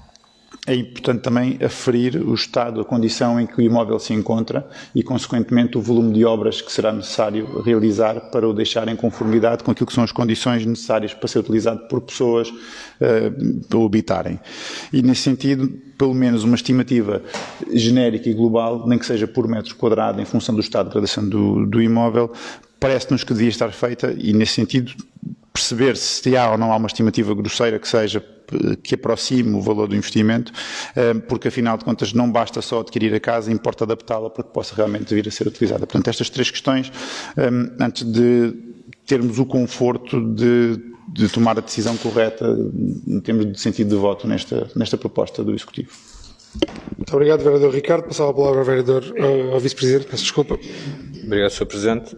S3: é importante também aferir o estado, a condição em que o imóvel se encontra e, consequentemente, o volume de obras que será necessário realizar para o deixar em conformidade com aquilo que são as condições necessárias para ser utilizado por pessoas para o habitarem. E, nesse sentido, pelo menos uma estimativa genérica e global, nem que seja por metro quadrado, em função do estado de degradação do imóvel, parece-nos que devia estar feita e, nesse sentido, perceber se há ou não há uma estimativa grosseira que aproxime o valor do investimento, porque afinal de contas não basta só adquirir a casa, importa adaptá-la para que possa realmente vir a ser utilizada. Portanto, estas três questões, antes de termos o conforto de tomar a decisão correta em termos de sentido de voto nesta proposta do Executivo.
S1: Muito obrigado, vereador Ricardo. Passava a palavra ao Vice-Presidente. Peço desculpa.
S2: Obrigado, Sr. Presidente.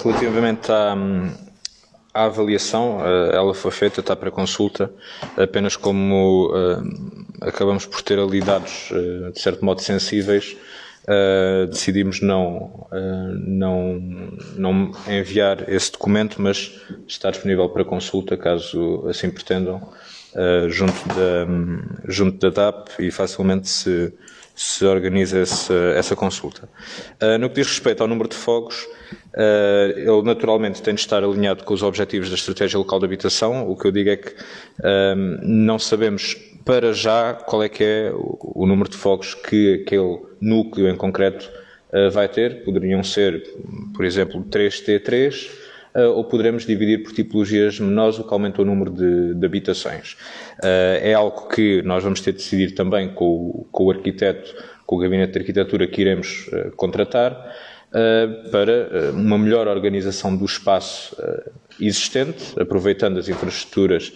S2: Relativamente à avaliação, ela foi feita, está para consulta, apenas como acabamos por ter ali dados de certo modo sensíveis, decidimos não enviar esse documento, mas está disponível para consulta, caso assim pretendam, junto da DAP, e facilmente se organiza essa consulta. No que diz respeito ao número de fogos, ele naturalmente tem de estar alinhado com os objetivos da Estratégia Local de Habitação. O que eu digo é que não sabemos para já qual é que é o número de fogos que aquele núcleo em concreto vai ter. Poderiam ser, por exemplo, 3T3, ou poderemos dividir por tipologias menores, o que aumenta o número de habitações. É algo que nós vamos ter de decidir também com o arquiteto, com o Gabinete de Arquitetura que iremos contratar, para uma melhor organização do espaço existente, aproveitando as infraestruturas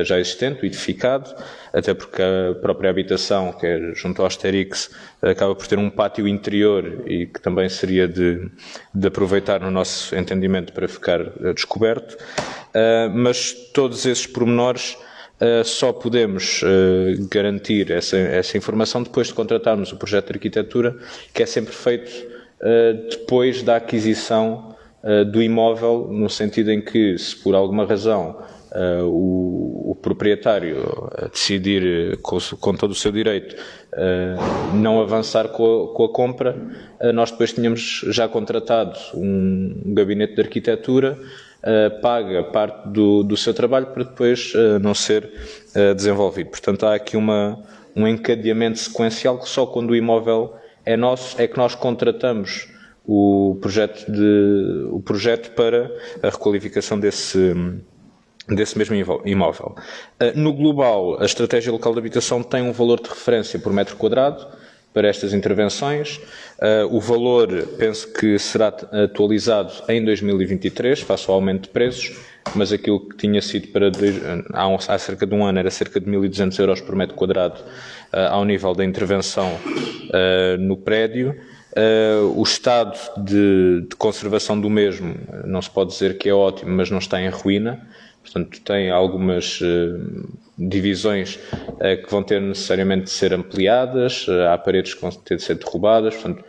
S2: já existentes, o edificado, até porque a própria habitação, que é junto ao Asterix, acaba por ter um pátio interior e que também seria de aproveitar no nosso entendimento para ficar descoberto, mas todos esses pormenores só podemos garantir essa informação depois de contratarmos o projeto de arquitetura, que é sempre feito depois da aquisição do imóvel, no sentido em que, se por alguma razão o proprietário decidir com todo o seu direito não avançar com a compra, nós depois tínhamos já contratado um gabinete de arquitetura, paga parte do seu trabalho para depois não ser desenvolvido. Portanto, há aqui um encadeamento sequencial que só quando o imóvel é nosso é que nós contratamos o projeto para a requalificação desse mesmo imóvel. No global, a Estratégia Local de Habitação tem um valor de referência por metro quadrado para estas intervenções. O valor, penso que será atualizado em 2023, face ao aumento de preços, mas aquilo que tinha sido há cerca de um ano era cerca de 1.200 euros por metro quadrado ao nível da intervenção no prédio. O estado de conservação do mesmo não se pode dizer que é ótimo, mas não está em ruína. Portanto, tem algumas divisões que vão ter necessariamente de ser ampliadas, há paredes que vão ter de ser derrubadas, portanto,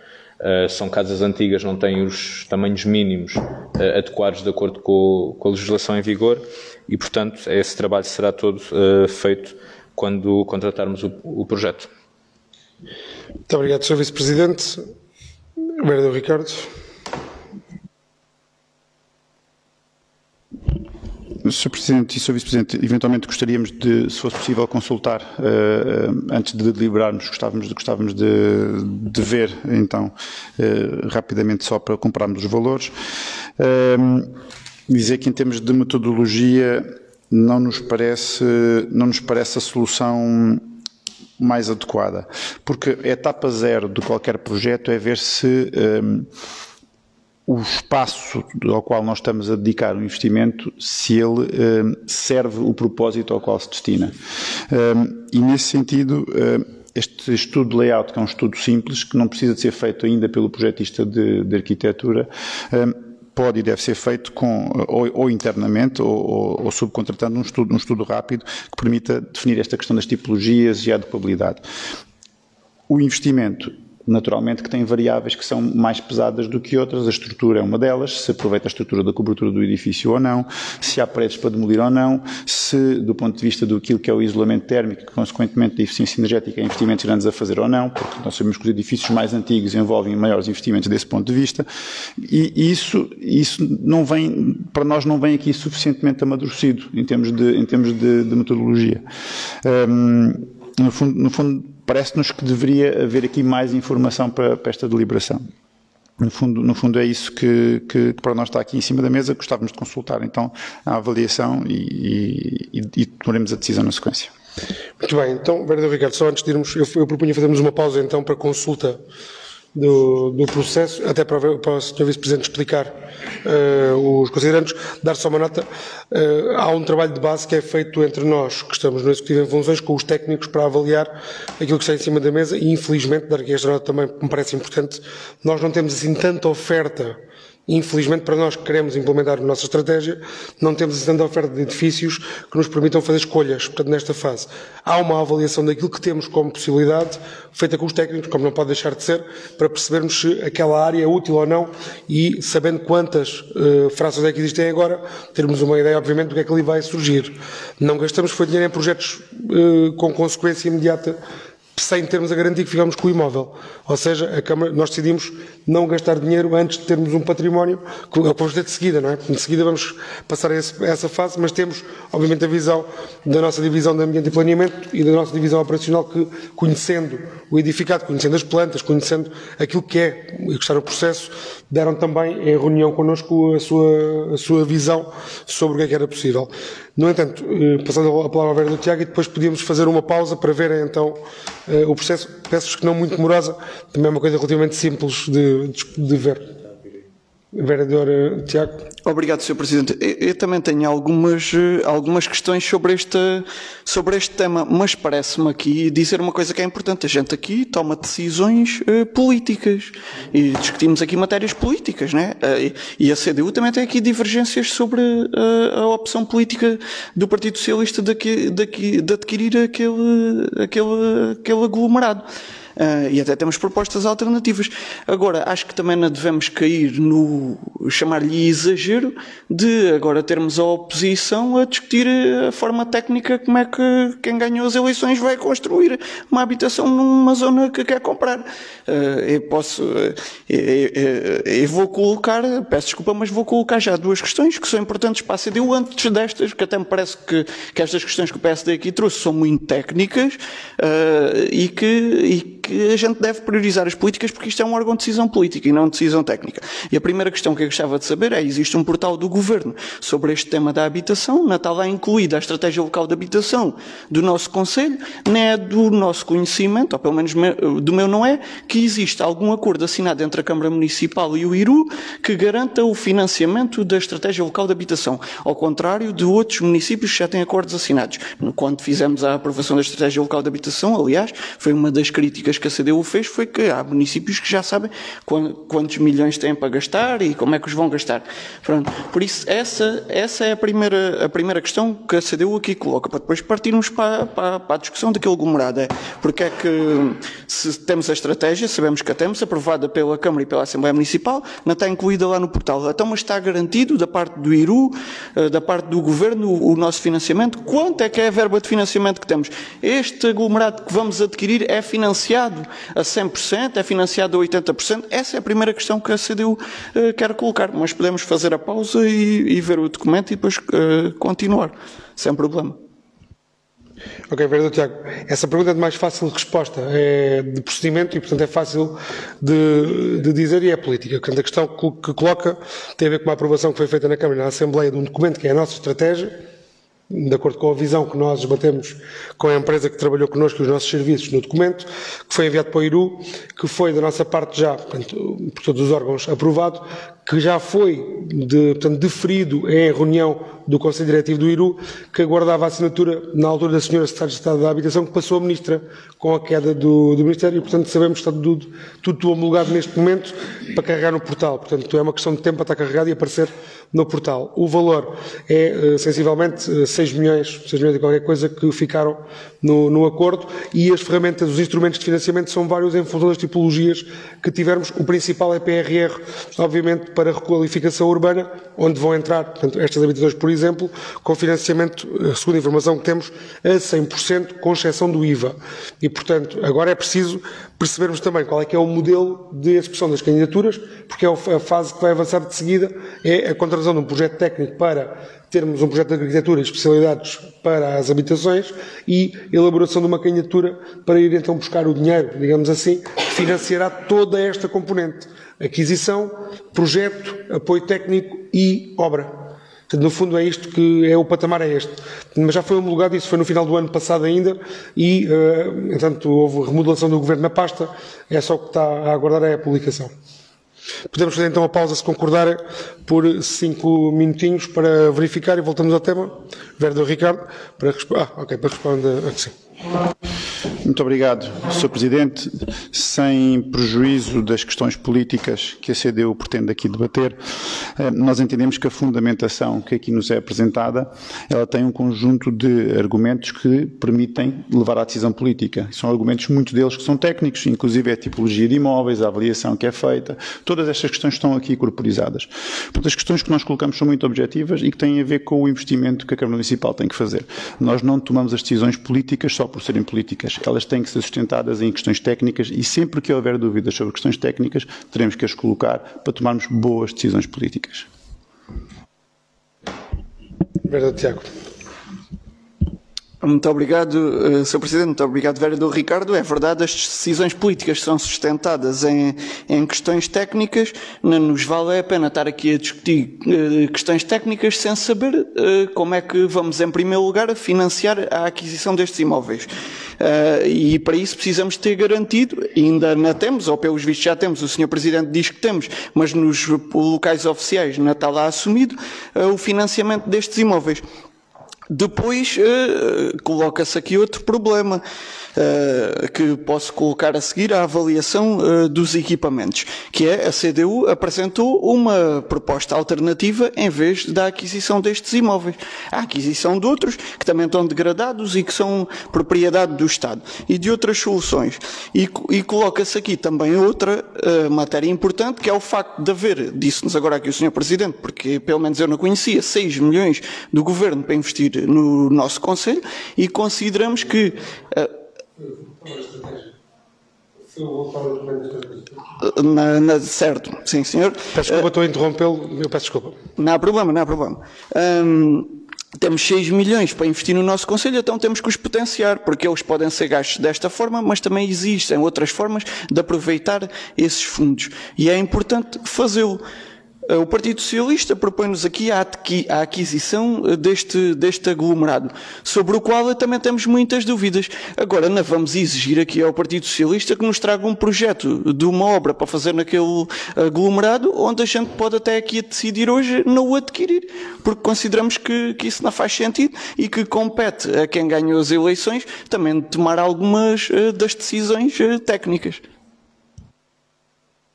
S2: são casas antigas, não têm os tamanhos mínimos adequados de acordo com a legislação em vigor e, portanto, esse trabalho será todo feito quando contratarmos o projeto.
S1: Muito obrigado, Sr. Vice-Presidente. Vereador Ricardo.
S3: Sr. Presidente e Sr. Vice-Presidente, eventualmente gostaríamos de, se fosse possível, consultar, antes de deliberarmos, gostávamos de ver, então, rapidamente, só para compararmos os valores. Dizer que, em termos de metodologia, não nos parece a solução mais adequada, porque a etapa zero de qualquer projeto é ver se o espaço ao qual nós estamos a dedicar o investimento, se ele serve o propósito ao qual se destina. E nesse sentido, este estudo de layout, que é um estudo simples, que não precisa de ser feito ainda pelo projetista de arquitetura, pode e deve ser feito ou internamente ou subcontratando um estudo rápido que permita definir esta questão das tipologias e a adequabilidade. O investimento naturalmente que tem variáveis que são mais pesadas do que outras. A estrutura é uma delas, se aproveita a estrutura da cobertura do edifício ou não, se há paredes para demolir ou não, se do ponto de vista do que é o isolamento térmico, que consequentemente da eficiência energética, há investimentos grandes a fazer ou não, porque nós sabemos que os edifícios mais antigos envolvem maiores investimentos desse ponto de vista, e isso não vem, para nós não vem aqui suficientemente amadurecido em termos de metodologia. No fundo, parece-nos que deveria haver aqui mais informação para esta deliberação. No fundo é isso que para nós está aqui em cima da mesa. Gostávamos de consultar então a avaliação e tomaremos a decisão na sequência.
S1: Muito bem, então, vereador Ricardo, só antes de irmos, eu propunha fazermos uma pausa então para consulta do processo, até para o Sr. Vice-Presidente explicar os considerandos, dar só uma nota. Há um trabalho de base que é feito entre nós, que estamos no Executivo em funções, com os técnicos para avaliar aquilo que está em cima da mesa e, infelizmente, dar aqui esta nota também me parece importante, nós não temos assim tanta oferta. Infelizmente, para nós que queremos implementar a nossa estratégia, não temos tanta oferta de edifícios que nos permitam fazer escolhas. Portanto, nesta fase, há uma avaliação daquilo que temos como possibilidade, feita com os técnicos, como não pode deixar de ser, para percebermos se aquela área é útil ou não e, sabendo quantas frações é que existem agora, termos uma ideia, obviamente, do que é que ali vai surgir. Não gastamos foi dinheiro em projetos com consequência imediata, sem termos a garantia que ficamos com o imóvel. Ou seja, a Câmara, nós decidimos não gastar dinheiro antes de termos um património, que vamos ter de seguida, não é? De seguida vamos passar a essa fase, mas temos, obviamente, a visão da nossa divisão de ambiente e planeamento e da nossa divisão operacional que, conhecendo o edificado, conhecendo as plantas, conhecendo aquilo que é e que está no processo, deram também, em reunião connosco, a sua visão sobre o que era possível. No entanto, passando a palavra ao vereador Tiago, e depois podíamos fazer uma pausa para verem então o processo. Peço-vos que não muito demorosa, também é uma coisa relativamente simples de ver. Vereador Tiago.
S4: Obrigado, Sr. Presidente. Eu também tenho algumas questões sobre este tema, mas parece-me aqui dizer uma coisa que é importante. A gente aqui toma decisões políticas e discutimos aqui matérias políticas, né? E a CDU também tem aqui divergências sobre a opção política do Partido Socialista de adquirir aquele aglomerado. E até temos propostas alternativas. Agora, acho que também não devemos cair no chamar-lhe exagero de agora termos a oposição a discutir a forma técnica como é que quem ganhou as eleições vai construir uma habitação numa zona que quer comprar. Eu vou colocar, peço desculpa, mas vou colocar já duas questões que são importantes para a CDU antes destas, que até me parece que estas questões que o PSD aqui trouxe são muito técnicas e que a gente deve priorizar as políticas porque isto é um órgão de decisão política e não de decisão técnica. E a primeira questão que eu gostava de saber é, existe um portal do Governo sobre este tema da habitação, na tal lá incluída a estratégia local de habitação do nosso Conselho, não é do nosso conhecimento, ou pelo menos do meu não é, que existe algum acordo assinado entre a Câmara Municipal e o IRU que garanta o financiamento da estratégia local de habitação, ao contrário de outros municípios que já têm acordos assinados. Quando fizemos a aprovação da estratégia local de habitação, aliás, foi uma das críticas que a CDU fez, foi que há municípios que já sabem quantos milhões têm para gastar e como é que os vão gastar. Pronto. Por isso, essa é a primeira questão que a CDU aqui coloca, para depois partirmos para a discussão daquele aglomerado. Porque é que, se temos a estratégia, sabemos que a temos, aprovada pela Câmara e pela Assembleia Municipal, não está incluída lá no portal. Então, mas está garantido da parte do IRU, da parte do Governo, o nosso financiamento? Quanto é que é a verba de financiamento que temos? Este aglomerado que vamos adquirir é financiado a 100%, é financiado a 80%? Essa é a primeira questão que a CDU quer colocar, mas podemos fazer a pausa e ver o documento e depois continuar, sem problema.
S1: Ok, vereador Tiago, essa pergunta é de mais fácil resposta, é de procedimento e, portanto, é fácil de dizer e é política. Portanto, a questão que coloca tem a ver com uma aprovação que foi feita na Câmara e na Assembleia de um documento que é a nossa estratégia, de acordo com a visão que nós debatemos com a empresa que trabalhou connosco e os nossos serviços no documento, que foi enviado para o IRU, que foi da nossa parte já, portanto, por todos os órgãos aprovado, que já foi portanto, deferido em reunião do Conselho Diretivo do IRU, que aguardava a assinatura, na altura da Sra. Secretária de Estado da Habitação, que passou a Ministra com a queda do Ministério, e, portanto, sabemos que está tudo homologado neste momento para carregar no portal. Portanto, é uma questão de tempo para estar carregado e aparecer no portal. O valor é, sensivelmente, 6 milhões e qualquer coisa que ficaram no acordo, e as ferramentas, os instrumentos de financiamento são vários em função das tipologias que tivermos. O principal é PRR, obviamente, para requalificação urbana, onde vão entrar, portanto, estas habitações, por exemplo, com financiamento, segundo a informação que temos, a 100%, com exceção do IVA. E, portanto, agora é preciso percebermos também qual é que é o modelo de execução das candidaturas, porque a fase que vai avançar de seguida é a contratação de um projeto técnico para termos um projeto de arquitetura e especialidades para as habitações e elaboração de uma candidatura para ir então buscar o dinheiro, digamos assim, que financiará toda esta componente: aquisição, projeto, apoio técnico e obra. Portanto, no fundo é isto que é o patamar, é este. Mas já foi homologado, isso foi no final do ano passado ainda, e, entretanto, houve remodelação do Governo na pasta, é só o que está a aguardar é a publicação. Podemos fazer então a pausa, se concordarem, por 5 minutinhos para verificar e voltamos ao tema. Vereador Ricardo, para responder. Sim.
S3: Muito obrigado, Sr. Presidente. Sem prejuízo das questões políticas que a CDU pretende aqui debater, nós entendemos que a fundamentação que aqui nos é apresentada, ela tem um conjunto de argumentos que permitem levar à decisão política. São argumentos, muitos deles, que são técnicos, inclusive a tipologia de imóveis, a avaliação que é feita, todas estas questões estão aqui corporizadas. Portanto, as questões que nós colocamos são muito objetivas e que têm a ver com o investimento que a Câmara Municipal tem que fazer. Nós não tomamos as decisões políticas só por serem políticas. Elas têm que ser sustentadas em questões técnicas e sempre que houver dúvidas sobre questões técnicas, teremos que as colocar para tomarmos boas decisões políticas.
S1: Vereador Tiago.
S4: Muito obrigado, Sr. Presidente. Muito obrigado, Vereador Ricardo. É verdade, as decisões políticas são sustentadas em questões técnicas. Não nos vale a pena estar aqui a discutir questões técnicas sem saber como é que vamos, em primeiro lugar, financiar a aquisição destes imóveis. E para isso precisamos ter garantido, ainda não temos, ou pelos vistos já temos, o Sr. Presidente diz que temos, mas nos locais oficiais não está lá assumido, o financiamento destes imóveis. Depois coloca-se aqui outro problema que posso colocar a seguir, a avaliação dos equipamentos, que é a CDU apresentou uma proposta alternativa em vez da aquisição destes imóveis. A aquisição de outros que também estão degradados e que são propriedade do Estado e de outras soluções. E coloca-se aqui também outra matéria importante, que é o facto de haver, disse-nos agora aqui o Sr. Presidente, porque pelo menos eu não conhecia, 6 milhões do Governo para investir no nosso Conselho, e consideramos que certo, sim senhor.
S1: Peço desculpa, estou a interrompê-lo, eu peço desculpa.
S4: Não há problema, não há problema. Temos 6 milhões para investir no nosso Conselho, então temos que os potenciar, porque eles podem ser gastos desta forma, mas também existem outras formas de aproveitar esses fundos. E é importante fazê-lo. O Partido Socialista propõe-nos aqui a aquisição deste aglomerado, sobre o qual também temos muitas dúvidas. Agora, não vamos exigir aqui ao Partido Socialista que nos traga um projeto de uma obra para fazer naquele aglomerado, onde a gente pode até aqui decidir hoje não o adquirir, porque consideramos que isso não faz sentido e que compete a quem ganhou as eleições também tomar algumas das decisões técnicas.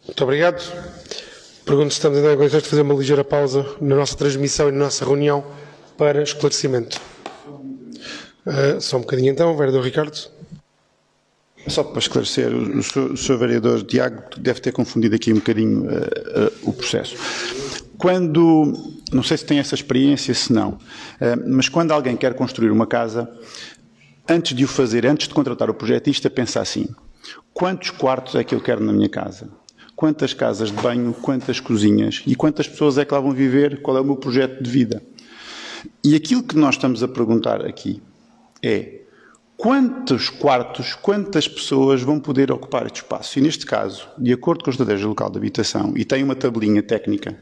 S1: Muito obrigado. Pergunto se estamos em condições de fazer uma ligeira pausa na nossa transmissão e na nossa reunião para esclarecimento. Só um bocadinho então, vereador Ricardo.
S3: Só para esclarecer, o Sr. Vereador Tiago deve ter confundido aqui um bocadinho o processo. Não sei se tem essa experiência, se não, mas quando alguém quer construir uma casa, antes de o fazer, antes de contratar o projetista, pensa assim: quantos quartos é que eu quero na minha casa? Quantas casas de banho, quantas cozinhas e quantas pessoas é que lá vão viver, qual é o meu projeto de vida. E aquilo que nós estamos a perguntar aqui é quantos quartos, quantas pessoas vão poder ocupar este espaço. E neste caso, de acordo com a Estratégia Local de Habitação, e tem uma tabelinha técnica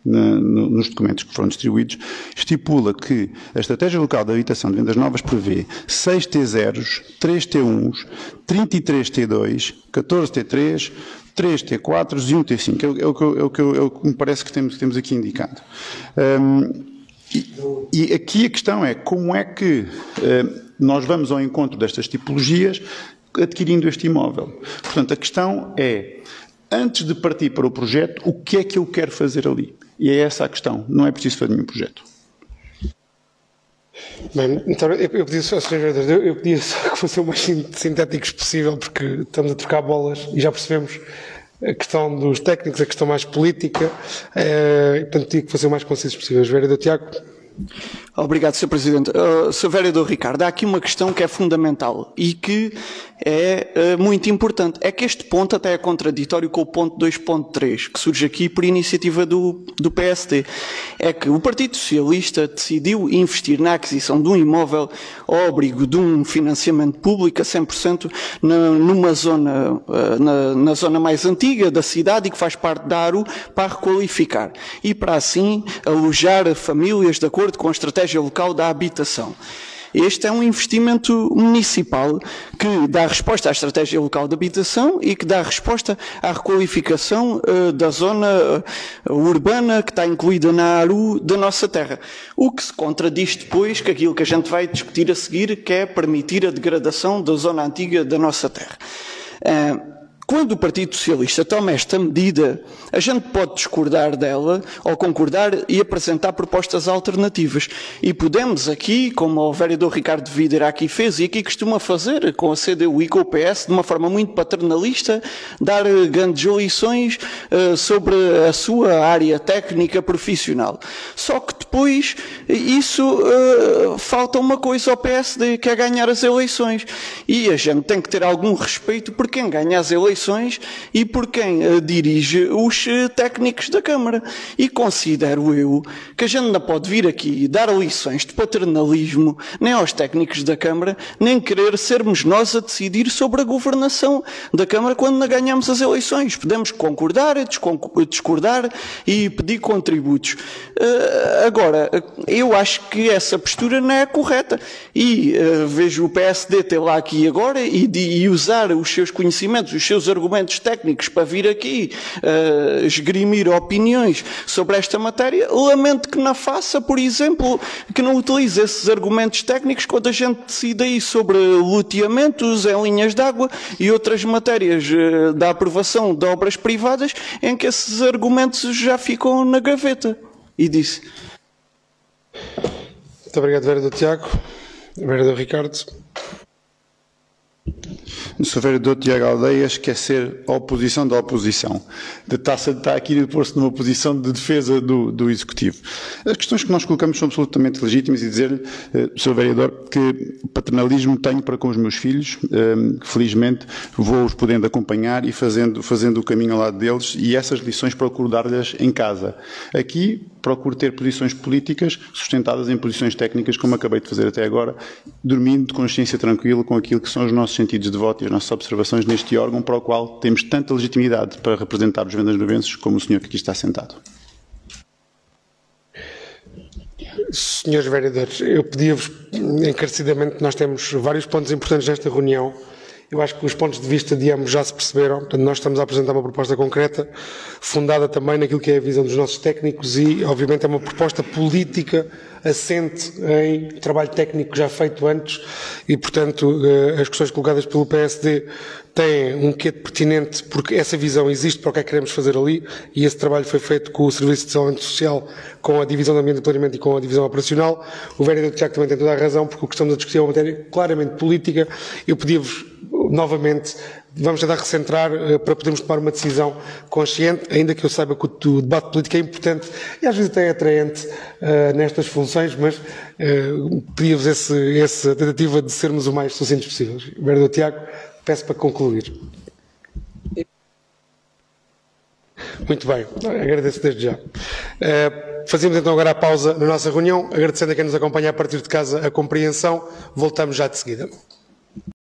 S3: nos documentos que foram distribuídos, estipula que a Estratégia Local de Habitação de Vendas Novas prevê 6 T0s, 3 T1s, 33 T2, 14 T3, 3 T4 e um T5, é o que me parece que temos aqui indicado. E aqui a questão é como é que nós vamos ao encontro destas tipologias adquirindo este imóvel. Portanto, a questão é, antes de partir para o projeto, o que é que eu quero fazer ali? E é essa a questão, não é preciso fazer nenhum projeto.
S1: Bem, então eu pedia só, Sr. Vereador, eu pedia só que fossem o mais sintéticos possível, porque estamos a trocar bolas e já percebemos a questão dos técnicos, a questão mais política, e portanto pedia que fossem o mais concisos possíveis. Vereador Tiago.
S4: Obrigado, Sr. Presidente. Sr. Vereador Ricardo, há aqui uma questão que é fundamental e que é muito importante. É que este ponto até é contraditório com o ponto 2.3, que surge aqui por iniciativa do PSD. É que o Partido Socialista decidiu investir na aquisição de um imóvel ao abrigo de um financiamento público a 100% numa zona, na zona mais antiga da cidade e que faz parte da ARU para requalificar e para assim alojar famílias de acordo com a estratégia local da habitação. Este é um investimento municipal que dá resposta à estratégia local de habitação e que dá resposta à requalificação da zona urbana que está incluída na ARU da nossa terra. O que se contradiz depois com aquilo que a gente vai discutir a seguir, que é permitir a degradação da zona antiga da nossa terra. Quando o Partido Socialista toma esta medida, a gente pode discordar dela ou concordar e apresentar propostas alternativas. E podemos aqui, como o vereador Ricardo Videira aqui fez e aqui costuma fazer com a CDU e com o PS, de uma forma muito paternalista, dar grandes lições sobre a sua área técnica profissional. Só que depois, isso falta uma coisa ao PSD, que é ganhar as eleições. E a gente tem que ter algum respeito por quem ganha as eleições e por quem dirige os técnicos da Câmara. E considero eu que a gente não pode vir aqui dar lições de paternalismo nem aos técnicos da Câmara, nem querer sermos nós a decidir sobre a governação da Câmara quando não ganhamos as eleições. Podemos concordar, discordar e pedir contributos. Agora, eu acho que essa postura não é correta. E vejo o PSD ter lá aqui agora e usar os seus conhecimentos, os seus argumentos técnicos para vir aqui esgrimir opiniões sobre esta matéria. Lamento que não faça, por exemplo, que não utilize esses argumentos técnicos quando a gente decide aí sobre loteamentos em linhas de água e outras matérias da aprovação de obras privadas em que esses argumentos já ficam na gaveta. E disse.
S1: Muito obrigado, vereador Tiago. Vereador Ricardo.
S3: O Sr. Vereador Tiago Aldeias quer ser a oposição da oposição. Está aqui a pôr-se numa posição de defesa do Executivo. As questões que nós colocamos são absolutamente legítimas e dizer-lhe, Sr. Vereador, que paternalismo tenho para com os meus filhos, que felizmente vou-os podendo acompanhar e fazendo o caminho ao lado deles e essas lições procuro dar-lhes em casa. Aqui procuro ter posições políticas sustentadas em posições técnicas, como acabei de fazer até agora, dormindo de consciência tranquila com aquilo que são os nossos sentidos de voto e as nossas observações neste órgão para o qual temos tanta legitimidade para representar os vendas-novenses como o senhor que aqui está sentado.
S1: Senhores vereadores, eu pedia-vos encarecidamente, nós temos vários pontos importantes nesta reunião. Eu acho que os pontos de vista de ambos já se perceberam. Portanto, nós estamos a apresentar uma proposta concreta, fundada também naquilo que é a visão dos nossos técnicos e, obviamente, é uma proposta política assente em trabalho técnico já feito antes e, portanto, as questões colocadas pelo PSD têm um quê de pertinente porque essa visão existe para o que é que queremos fazer ali e esse trabalho foi feito com o Serviço de Desenvolvimento Social, com a Divisão de Ambiente e Planeamento e com a Divisão Operacional. O vereador Tiago também tem toda a razão porque o que estamos a discutir é uma matéria claramente política. Eu pedia-vos novamente, vamos tentar recentrar para podermos tomar uma decisão consciente, ainda que eu saiba que o debate político é importante e às vezes até é atraente nestas funções, mas pedia-vos essa tentativa de sermos o mais sucintos possíveis. Vereador Tiago, peço para concluir. Muito bem, agradeço desde já. Fazemos então agora a pausa na nossa reunião, agradecendo a quem nos acompanha a partir de casa a compreensão. Voltamos já de seguida.